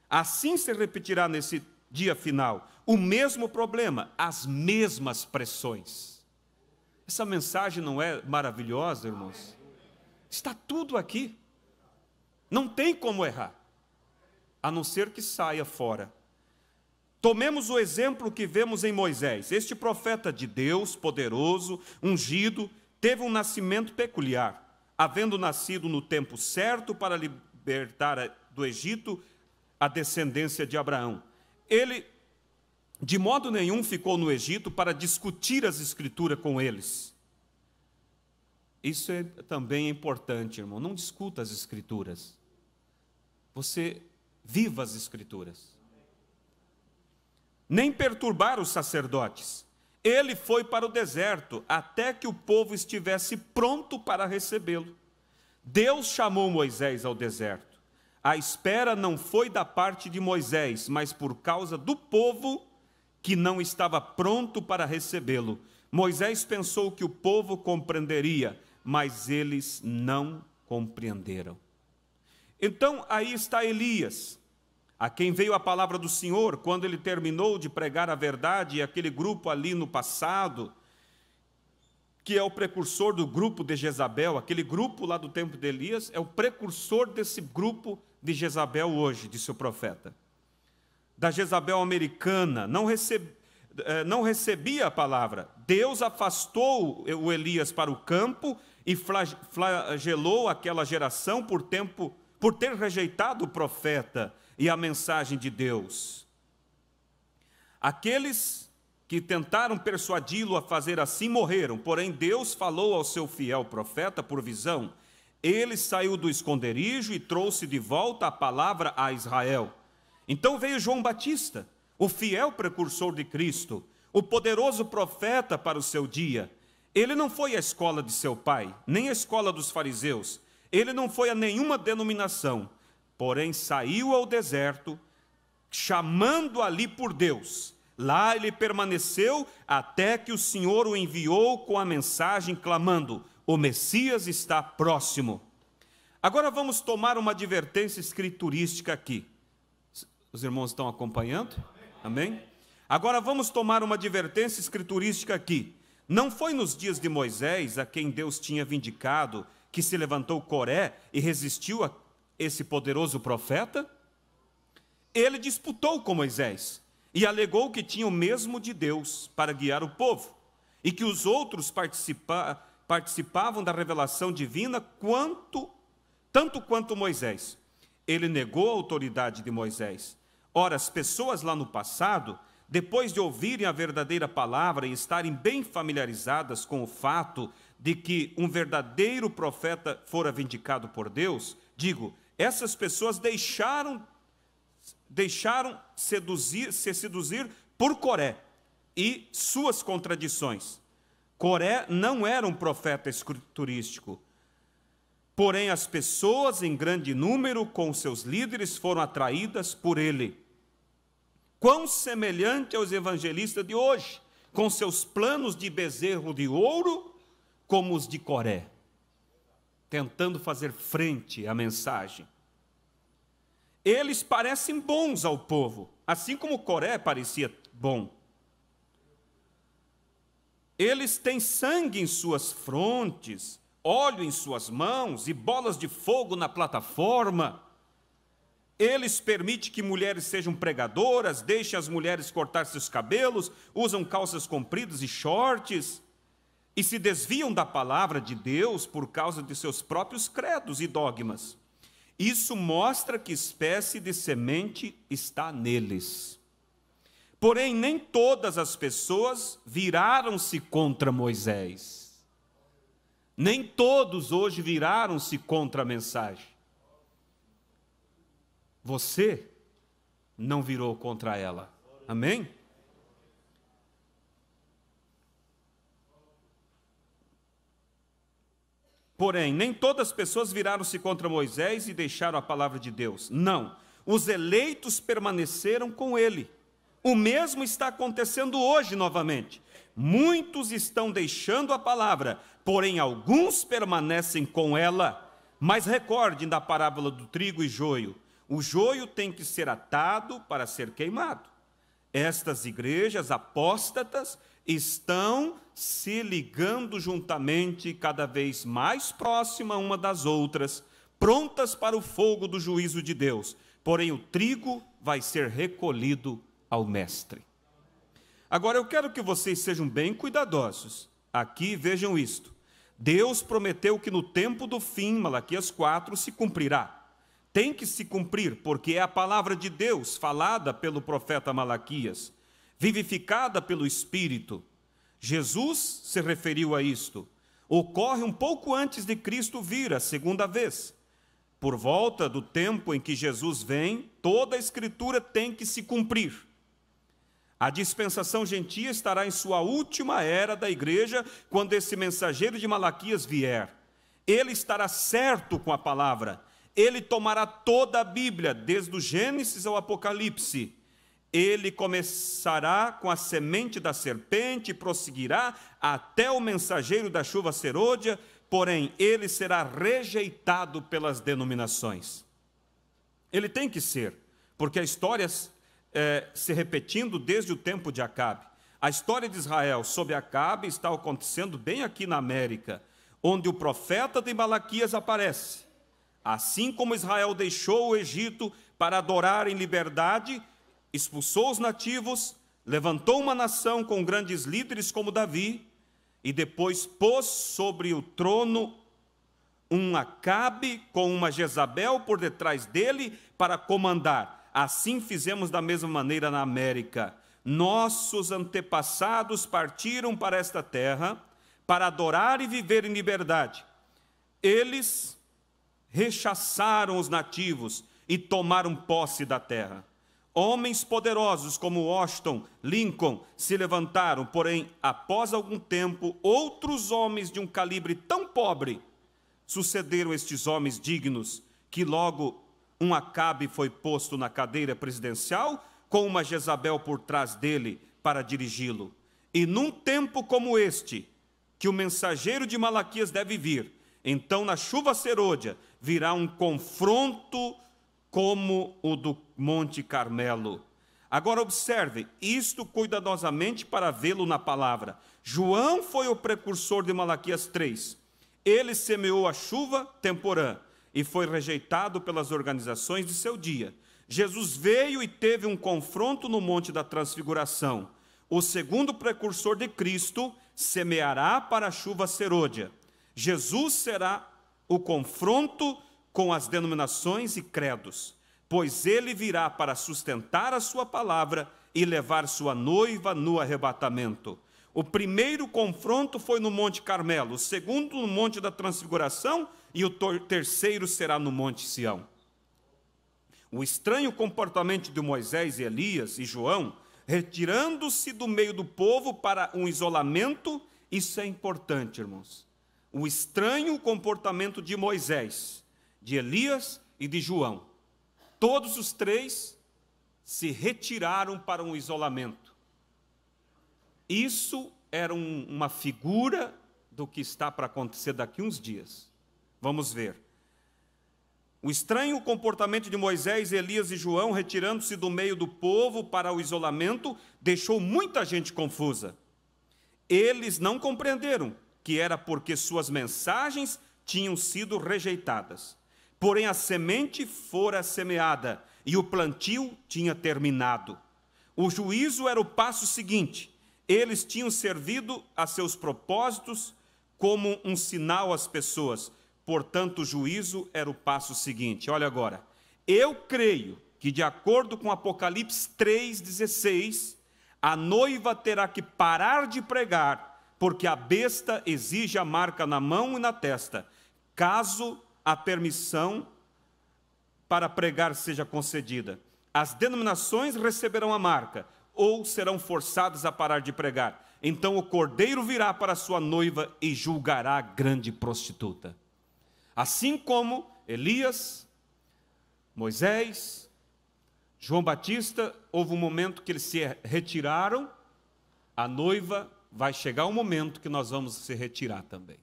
Speaker 1: Assim se repetirá nesse dia final. O mesmo problema, as mesmas pressões. Essa mensagem não é maravilhosa, irmãos? Está tudo aqui. Não tem como errar, a não ser que saia fora. Tomemos o exemplo que vemos em Moisés. Este profeta de Deus, poderoso, ungido, teve um nascimento peculiar, havendo nascido no tempo certo para libertar do Egito a descendência de Abraão. Ele, de modo nenhum, ficou no Egito para discutir as Escrituras com eles. Isso também é importante, irmão. Não discuta as Escrituras. Você viva as Escrituras. Nem perturbar os sacerdotes. Ele foi para o deserto, até que o povo estivesse pronto para recebê-lo. Deus chamou Moisés ao deserto. A espera não foi da parte de Moisés, mas por causa do povo que não estava pronto para recebê-lo. Moisés pensou que o povo compreenderia, mas eles não compreenderam. Então, aí está Elias, a quem veio a palavra do Senhor, quando ele terminou de pregar a verdade, e aquele grupo ali no passado, que é o precursor do grupo de Jezabel, aquele grupo lá do tempo de Elias, é o precursor desse grupo de Jezabel hoje, disse o profeta. Da Jezabel americana, não recebia a palavra. Deus afastou o Elias para o campo e flagelou aquela geração por ter rejeitado o profeta e a mensagem de Deus. Aqueles que tentaram persuadi-lo a fazer assim morreram, porém Deus falou ao seu fiel profeta por visão. Ele saiu do esconderijo e trouxe de volta a palavra a Israel. Então veio João Batista, o fiel precursor de Cristo, o poderoso profeta para o seu dia. Ele não foi à escola de seu pai, nem à escola dos fariseus. Ele não foi a nenhuma denominação, porém saiu ao deserto, chamando ali por Deus. Lá ele permaneceu até que o Senhor o enviou com a mensagem, clamando: o Messias está próximo. Agora vamos tomar uma advertência escriturística aqui. Os irmãos estão acompanhando? Amém? Agora vamos tomar uma advertência escriturística aqui. Não foi nos dias de Moisés, a quem Deus tinha vindicado, que se levantou Coré e resistiu a esse poderoso profeta? Ele disputou com Moisés e alegou que tinha o mesmo de Deus para guiar o povo e que os outros participavam da revelação divina tanto quanto Moisés. Ele negou a autoridade de Moisés. Ora, as pessoas lá no passado, depois de ouvirem a verdadeira palavra e estarem bem familiarizadas com o fato de que um verdadeiro profeta fora vindicado por Deus, essas pessoas deixaram se seduzir por Coré e suas contradições. Coré não era um profeta escriturístico, porém as pessoas em grande número com seus líderes foram atraídas por ele. Quão semelhante aos evangelistas de hoje, com seus planos de bezerro de ouro, como os de Coré, tentando fazer frente à mensagem. Eles parecem bons ao povo, assim como Coré parecia bom. Eles têm sangue em suas frontes, óleo em suas mãos e bolas de fogo na plataforma. Eles permitem que mulheres sejam pregadoras, deixam as mulheres cortar seus cabelos, usam calças compridas e shorts, e se desviam da palavra de Deus por causa de seus próprios credos e dogmas. Isso mostra que espécie de semente está neles. Porém, nem todas as pessoas viraram-se contra Moisés. Nem todos hoje viraram-se contra a mensagem. Você não virou contra ela. Amém? Porém, nem todas as pessoas viraram-se contra Moisés e deixaram a palavra de Deus. Não. Os eleitos permaneceram com ele. O mesmo está acontecendo hoje novamente. Muitos estão deixando a palavra, porém alguns permanecem com ela. Mas recordem da parábola do trigo e joio. O joio tem que ser atado para ser queimado. Estas igrejas apóstatas estão se ligando juntamente, cada vez mais próximas uma das outras, prontas para o fogo do juízo de Deus. Porém, o trigo vai ser recolhido ao mestre. Agora, eu quero que vocês sejam bem cuidadosos. Aqui, vejam isto. Deus prometeu que no tempo do fim, Malaquias 4, se cumprirá. Tem que se cumprir, porque é a palavra de Deus falada pelo profeta Malaquias, vivificada pelo Espírito. Jesus se referiu a isto. Ocorre um pouco antes de Cristo vir a segunda vez. Por volta do tempo em que Jesus vem, toda a Escritura tem que se cumprir. A dispensação gentia estará em sua última era da igreja, quando esse mensageiro de Malaquias vier. Ele estará certo com a palavra. Ele tomará toda a Bíblia, desde o Gênesis ao Apocalipse. Ele começará com a semente da serpente e prosseguirá até o mensageiro da chuva serôdia, porém ele será rejeitado pelas denominações. Ele tem que ser, porque a história se repetindo desde o tempo de Acabe. A história de Israel sob Acabe está acontecendo bem aqui na América, onde o profeta de Malaquias aparece. Assim como Israel deixou o Egito para adorar em liberdade, expulsou os nativos, levantou uma nação com grandes líderes como Davi, e depois pôs sobre o trono um Acabe com uma Jezabel por detrás dele para comandar. Assim fizemos da mesma maneira na América. Nossos antepassados partiram para esta terra para adorar e viver em liberdade. Eles rechaçaram os nativos e tomaram posse da terra. Homens poderosos como Washington, Lincoln se levantaram, porém, após algum tempo, outros homens de um calibre tão pobre sucederam estes homens dignos, que logo um Acabe foi posto na cadeira presidencial, com uma Jezabel por trás dele para dirigi-lo. E num tempo como este, que o mensageiro de Malaquias deve vir, então na chuva serôdia virá um confronto como o do Monte Carmelo. Agora observe, isto cuidadosamente para vê-lo na palavra. João foi o precursor de Malaquias 3. Ele semeou a chuva temporã e foi rejeitado pelas organizações de seu dia. Jesus veio e teve um confronto no Monte da Transfiguração. O segundo precursor de Cristo semeará para a chuva serôdia. Jesus será o confronto com as denominações e credos. pois ele virá para sustentar a sua palavra e levar sua noiva no arrebatamento. O primeiro confronto foi no Monte Carmelo, o segundo no Monte da Transfiguração e o terceiro será no Monte Sião. O estranho comportamento de Moisés, Elias e João, retirando-se do meio do povo para um isolamento, isso é importante, irmãos. O estranho comportamento de Moisés, de Elias e de João. Todos os três se retiraram para um isolamento. Isso era uma figura do que está para acontecer daqui a uns dias. Vamos ver. O estranho comportamento de Moisés, Elias e João, retirando-se do meio do povo para o isolamento, deixou muita gente confusa. Eles não compreenderam que era porque suas mensagens tinham sido rejeitadas. Porém, a semente fora semeada e o plantio tinha terminado. O juízo era o passo seguinte. Eles tinham servido a seus propósitos como um sinal às pessoas. Portanto, o juízo era o passo seguinte. Olha agora. Eu creio que, de acordo com Apocalipse 3,16, a noiva terá que parar de pregar, porque a besta exige a marca na mão e na testa, caso a permissão para pregar seja concedida. As denominações receberão a marca, ou serão forçadas a parar de pregar. Então o cordeiro virá para sua noiva e julgará a grande prostituta. Assim como Elias, Moisés, João Batista, houve um momento que eles se retiraram, a noiva vai chegar um momento que nós vamos se retirar também.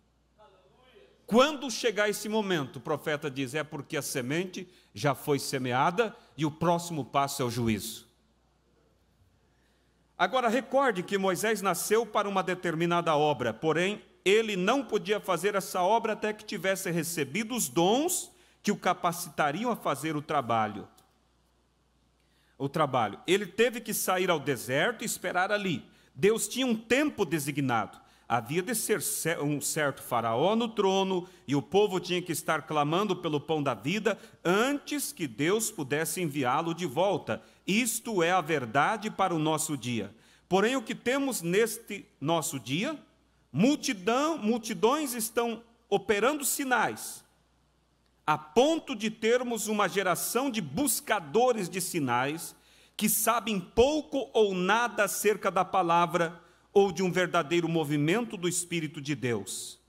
Speaker 1: Quando chegar esse momento, o profeta diz, é porque a semente já foi semeada e o próximo passo é o juízo. Agora, recorde que Moisés nasceu para uma determinada obra, porém, ele não podia fazer essa obra até que tivesse recebido os dons que o capacitariam a fazer o trabalho. Ele teve que sair ao deserto e esperar ali. Deus tinha um tempo designado. Havia de ser um certo faraó no trono e o povo tinha que estar clamando pelo pão da vida antes que Deus pudesse enviá-lo de volta. Isto é a verdade para o nosso dia. Porém, o que temos neste nosso dia? Multidões estão operando sinais, a ponto de termos uma geração de buscadores de sinais que sabem pouco ou nada acerca da palavra ou de um verdadeiro movimento do Espírito de Deus.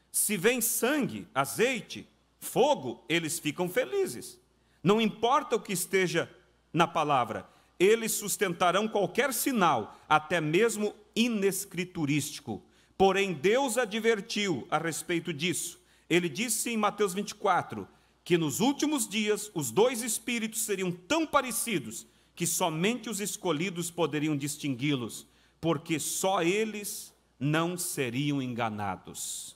Speaker 1: Se vem sangue, azeite, fogo, eles ficam felizes. Não importa o que esteja na palavra, eles sustentarão qualquer sinal, até mesmo inescriturístico. Porém, Deus advertiu a respeito disso. Ele disse em Mateus 24, que nos últimos dias os dois espíritos seriam tão parecidos que somente os escolhidos poderiam distingui-los, porque só eles não seriam enganados.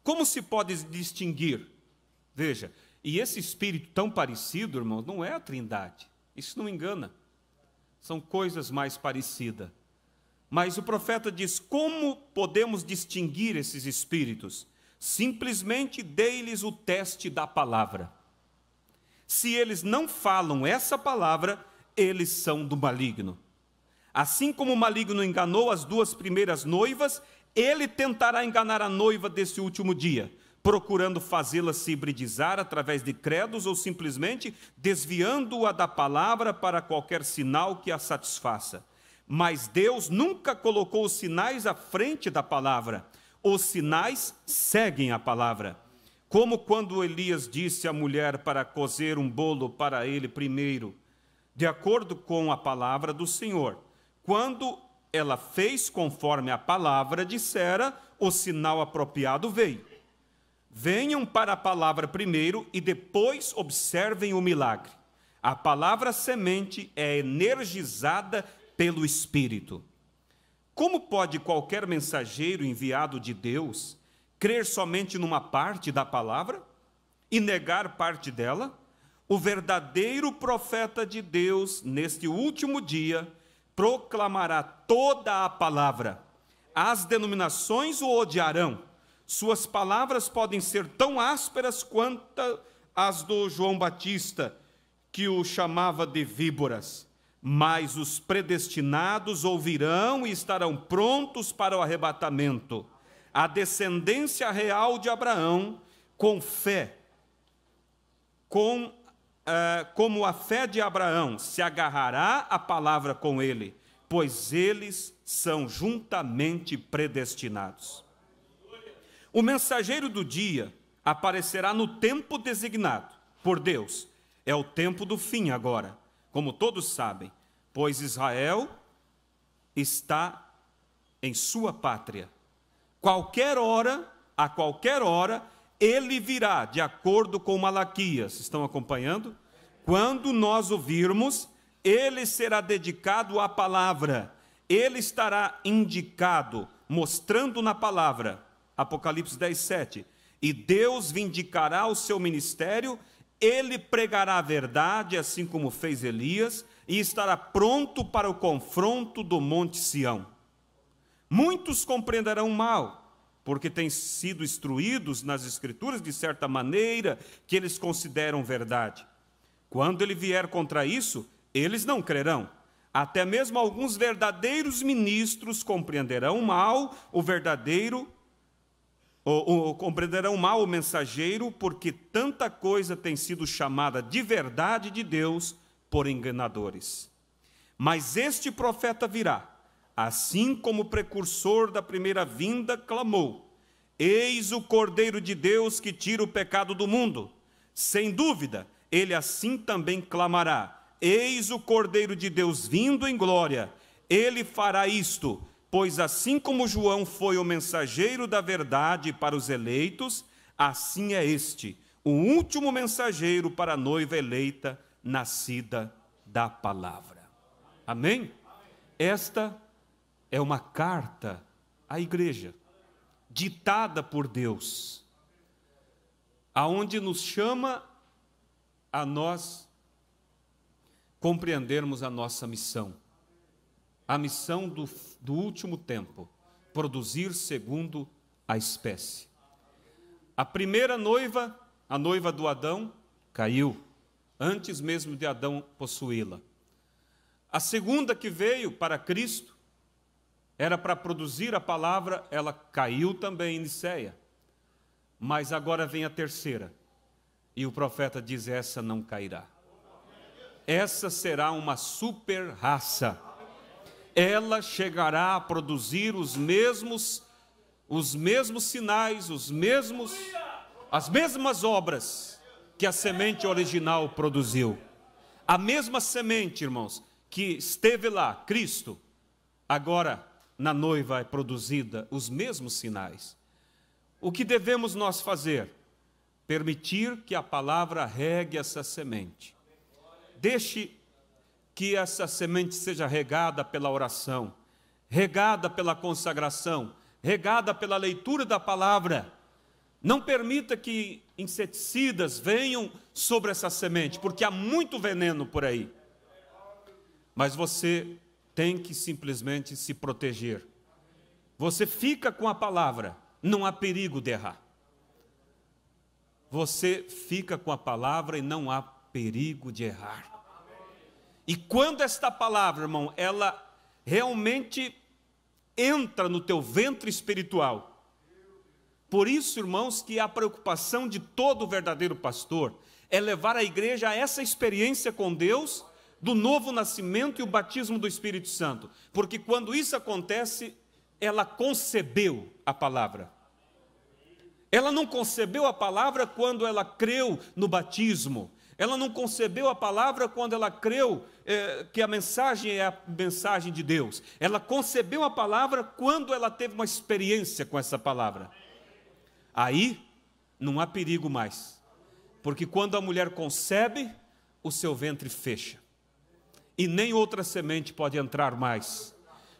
Speaker 1: Como se pode distinguir? Veja, e esse espírito tão parecido, irmãos, não é a Trindade. Isso não engana. São coisas mais parecidas. Mas o profeta diz, como podemos distinguir esses espíritos? Simplesmente dê-lhes o teste da palavra. Se eles não falam essa palavra, eles são do maligno. Assim como o maligno enganou as duas primeiras noivas, ele tentará enganar a noiva desse último dia, procurando fazê-la se hibridizar através de credos ou simplesmente desviando-a da palavra para qualquer sinal que a satisfaça. Mas Deus nunca colocou os sinais à frente da palavra. Os sinais seguem a palavra. Como quando Elias disse à mulher para cozer um bolo para ele primeiro, de acordo com a palavra do Senhor. Quando ela fez conforme a palavra dissera, o sinal apropriado veio. Venham para a palavra primeiro e depois observem o milagre. A palavra semente é energizada pelo Espírito. Como pode qualquer mensageiro enviado de Deus crer somente numa parte da palavra e negar parte dela? O verdadeiro profeta de Deus, neste último dia, proclamará toda a palavra. As denominações o odiarão. Suas palavras podem ser tão ásperas quanto as do João Batista, que o chamava de víboras. Mas os predestinados ouvirão e estarão prontos para o arrebatamento. A descendência real de Abraão, com fé, como a fé de Abraão, se agarrará à palavra com ele, pois eles são juntamente predestinados. O mensageiro do dia aparecerá no tempo designado por Deus. É o tempo do fim agora, como todos sabem, pois Israel está em sua pátria. A qualquer hora, ele virá, de acordo com Malaquias. Estão acompanhando? Quando nós o virmos, ele será dedicado à palavra. Ele estará indicado, mostrando na palavra. Apocalipse 10:7. E Deus vindicará o seu ministério, ele pregará a verdade, assim como fez Elias, e estará pronto para o confronto do Monte Sião. Muitos compreenderão mal, porque têm sido instruídos nas Escrituras de certa maneira que eles consideram verdade. Quando ele vier contra isso, eles não crerão. Até mesmo alguns verdadeiros ministros compreenderão mal compreenderão mal o mensageiro, porque tanta coisa tem sido chamada de verdade de Deus por enganadores. Mas este profeta virá, assim como o precursor da primeira vinda clamou: eis o Cordeiro de Deus que tira o pecado do mundo. Sem dúvida, ele assim também clamará: eis o Cordeiro de Deus vindo em glória. Ele fará isto, pois assim como João foi o mensageiro da verdade para os eleitos, assim é este, o último mensageiro para a noiva eleita, nascida da palavra. Amém? Esta é uma carta à igreja, ditada por Deus, aonde nos chama a nós compreendermos a nossa missão. A missão do último tempo, produzir segundo a espécie. A primeira noiva, a noiva do Adão, caiu, antes mesmo de Adão possuí-la. A segunda que veio para Cristo, era para produzir a palavra, ela caiu também em Niceia. Mas agora vem a terceira, e o profeta diz: essa não cairá. Essa será uma super raça. Ela chegará a produzir os mesmos sinais, as mesmas obras que a semente original produziu. A mesma semente, irmãos, que esteve lá, Cristo, agora na noiva é produzida os mesmos sinais. O que devemos nós fazer? Permitir que a palavra regue essa semente. Deixe que essa semente seja regada pela oração, regada pela consagração, regada pela leitura da palavra. Não permita que inseticidas venham sobre essa semente, porque há muito veneno por aí. Mas você tem que simplesmente se proteger. Você fica com a palavra, não há perigo de errar. Você fica com a palavra e não há perigo de errar. E quando esta palavra, irmão, ela realmente entra no teu ventre espiritual. Por isso, irmãos, que a preocupação de todo verdadeiro pastor é levar a igreja a essa experiência com Deus, do novo nascimento e o batismo do Espírito Santo. Porque quando isso acontece, ela concebeu a palavra. Ela não concebeu a palavra quando ela creu no batismo. Ela não concebeu a palavra quando ela creu que a mensagem é a mensagem de Deus. Ela concebeu a palavra quando ela teve uma experiência com essa palavra. Aí não há perigo mais. Porque quando a mulher concebe, o seu ventre fecha. E nem outra semente pode entrar mais.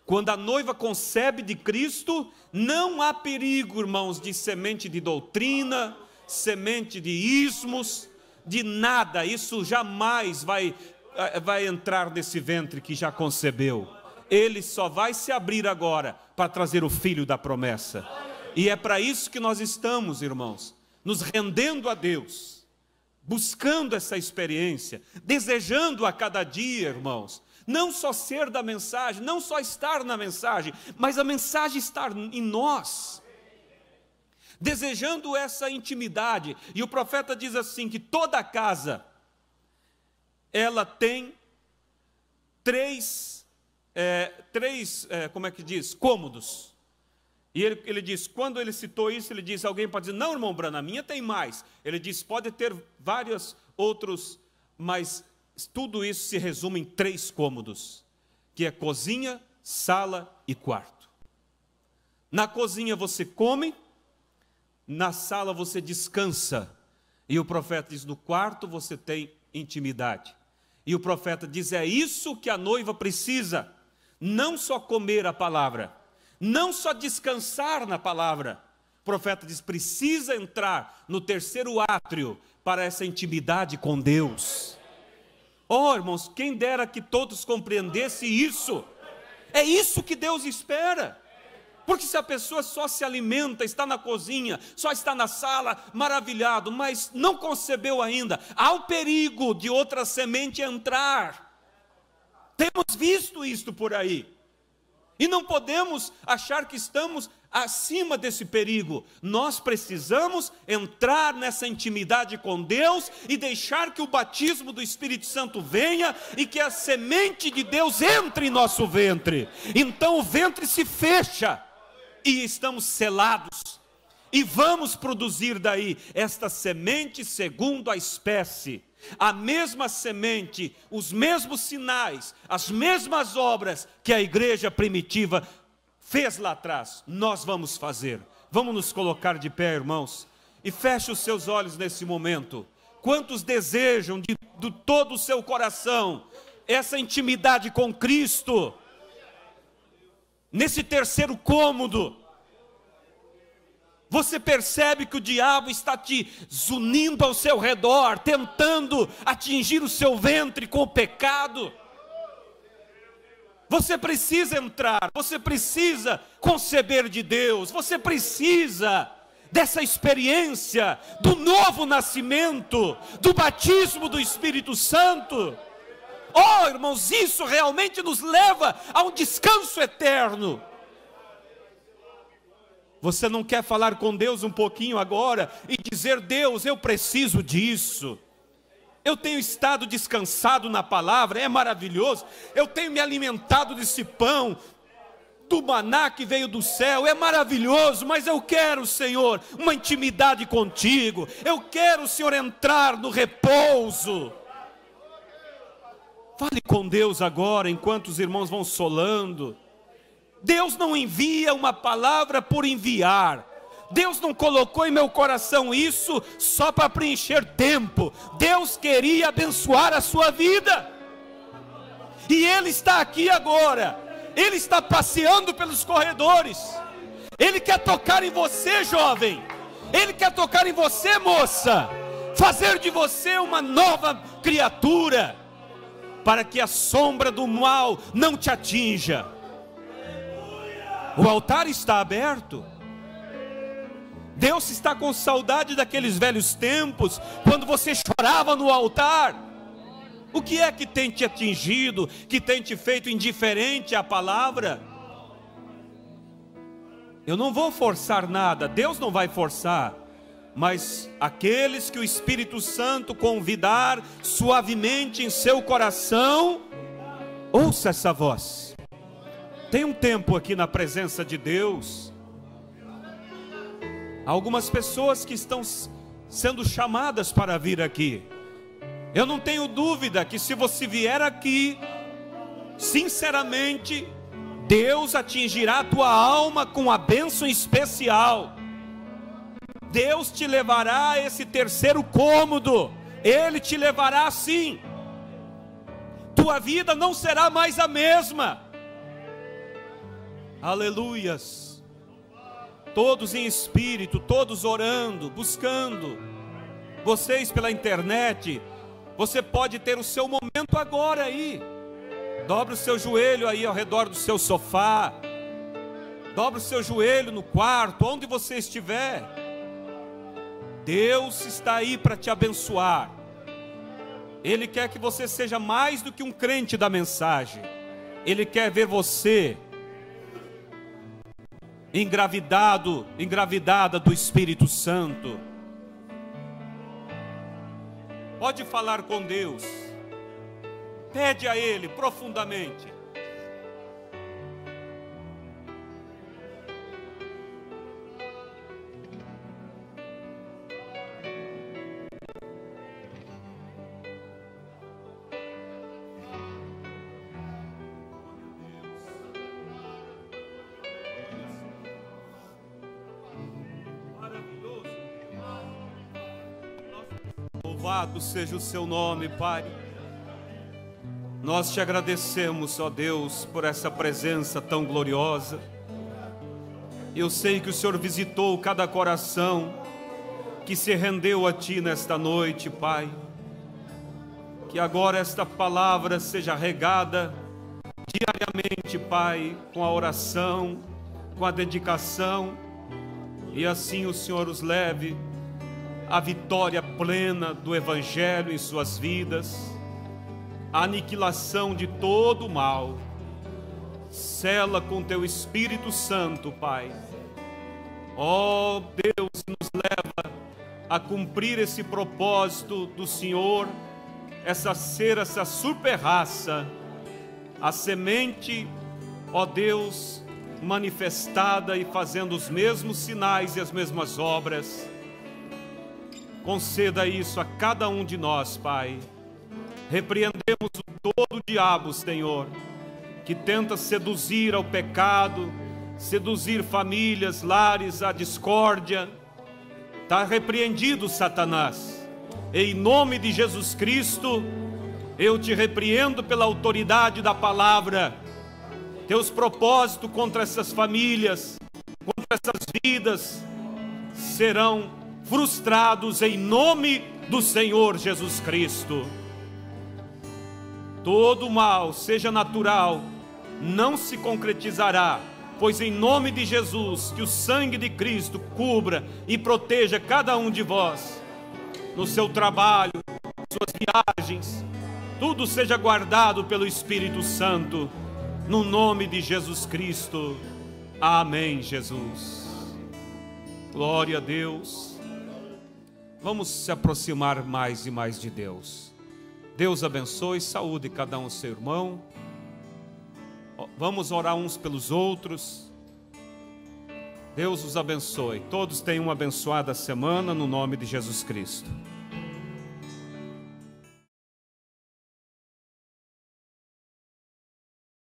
Speaker 1: Quando a noiva concebe de Cristo, não há perigo, irmãos, de semente de doutrina, semente de ismos, de nada. Isso jamais vai entrar nesse ventre que já concebeu. Ele só vai se abrir agora para trazer o filho da promessa. E é para isso que nós estamos, irmãos, nos rendendo a Deus, buscando essa experiência, desejando a cada dia, irmãos, não só ser da mensagem, não só estar na mensagem, mas a mensagem estar em nós, desejando essa intimidade. E o profeta diz assim, que toda casa, ela tem três cômodos. E ele diz, quando ele citou isso, ele diz, alguém pode dizer, não, irmão Branham, a minha tem mais. Ele diz, pode ter vários outros, mas tudo isso se resume em 3 cômodos, que é cozinha, sala e quarto. Na cozinha você come, na sala você descansa, e o profeta diz, no quarto você tem intimidade. E o profeta diz, é isso que a noiva precisa, não só comer a palavra, não só descansar na palavra. O profeta diz, precisa entrar no terceiro átrio para essa intimidade com Deus. Oh, irmãos, quem dera que todos compreendessem isso. É isso que Deus espera. Porque se a pessoa só se alimenta, está na cozinha, só está na sala, maravilhado, mas não concebeu ainda, há o perigo de outra semente entrar. Temos visto isto por aí. E não podemos achar que estamos acima desse perigo. Nós precisamos entrar nessa intimidade com Deus e deixar que o batismo do Espírito Santo venha e que a semente de Deus entre em nosso ventre. Então o ventre se fecha e estamos selados. E vamos produzir daí esta semente segundo a espécie. A mesma semente, os mesmos sinais, as mesmas obras que a igreja primitiva fez lá atrás, nós vamos fazer. Vamos nos colocar de pé, irmãos, e feche os seus olhos nesse momento. Quantos desejam de todo o seu coração essa intimidade com Cristo? Nesse terceiro cômodo, você percebe que o diabo está te zunindo ao seu redor, tentando atingir o seu ventre com o pecado. Você precisa entrar, você precisa conceber de Deus, você precisa dessa experiência do novo nascimento, do batismo do Espírito Santo. Oh, irmãos, isso realmente nos leva a um descanso eterno. Você não quer falar com Deus um pouquinho agora e dizer, Deus, eu preciso disso. Eu tenho estado descansado na palavra, é maravilhoso. Eu tenho me alimentado desse pão, do maná que veio do céu, é maravilhoso. Mas eu quero, Senhor, uma intimidade contigo. Eu quero, Senhor, entrar no repouso. Fale com Deus agora, enquanto os irmãos vão solando. Deus não envia uma palavra por enviar. Deus não colocou em meu coração isso só para preencher tempo. Deus queria abençoar a sua vida. E Ele está aqui agora. Ele está passeando pelos corredores. Ele quer tocar em você, jovem. Ele quer tocar em você, moça. Fazer de você uma nova criatura, para que a sombra do mal não te atinja. O altar está aberto. Deus está com saudade daqueles velhos tempos, quando você chorava no altar. O que é que tem te atingido, que tem te feito indiferente à palavra? Eu não vou forçar nada, Deus não vai forçar. Mas aqueles que o Espírito Santo convidar suavemente em seu coração, ouça essa voz. Tem um tempo aqui na presença de Deus. Há algumas pessoas que estão sendo chamadas para vir aqui. Eu não tenho dúvida que se você vier aqui, sinceramente, Deus atingirá a tua alma com a bênção especial. Deus te levará a esse terceiro cômodo. Ele te levará assim. Tua vida não será mais a mesma. Aleluias. Todos em espírito, todos orando, buscando. Vocês pela internet, você pode ter o seu momento agora aí. Dobre o seu joelho aí ao redor do seu sofá. Dobre o seu joelho no quarto, onde você estiver. Deus está aí para te abençoar. Ele quer que você seja mais do que um crente da mensagem. Ele quer ver você engravidada do Espírito Santo. Pode falar com Deus. Pede a Ele profundamente. Louvado seja o seu nome, Pai. Nós te agradecemos, ó Deus, por essa presença tão gloriosa. Eu sei que o Senhor visitou cada coração que se rendeu a Ti nesta noite, Pai. Que agora esta palavra seja regada diariamente, Pai, com a oração, com a dedicação, e assim o Senhor os leve à vitória plena do Evangelho em suas vidas, a aniquilação de todo o mal. Sela com Teu Espírito Santo, Pai. Ó Deus, nos leva a cumprir esse propósito do Senhor, essa super raça, a semente, ó Deus, manifestada e fazendo os mesmos sinais e as mesmas obras. Conceda isso a cada um de nós, Pai. Repreendemos todo o diabo, Senhor, que tenta seduzir ao pecado, seduzir famílias, lares, à discórdia. Está repreendido, Satanás. Em nome de Jesus Cristo, eu te repreendo pela autoridade da palavra. Teus propósitos contra essas famílias, contra essas vidas, serão frustrados em nome do Senhor Jesus Cristo. Todo mal, seja natural, não se concretizará, pois em nome de Jesus, que o sangue de Cristo cubra e proteja cada um de vós, no seu trabalho, suas viagens, tudo seja guardado pelo Espírito Santo, no nome de Jesus Cristo. Amém, Jesus. Glória a Deus. Vamos se aproximar mais e mais de Deus. Deus abençoe, saúde cada um seu irmão. Vamos orar uns pelos outros. Deus os abençoe. Todos tenham uma abençoada semana no nome de Jesus Cristo.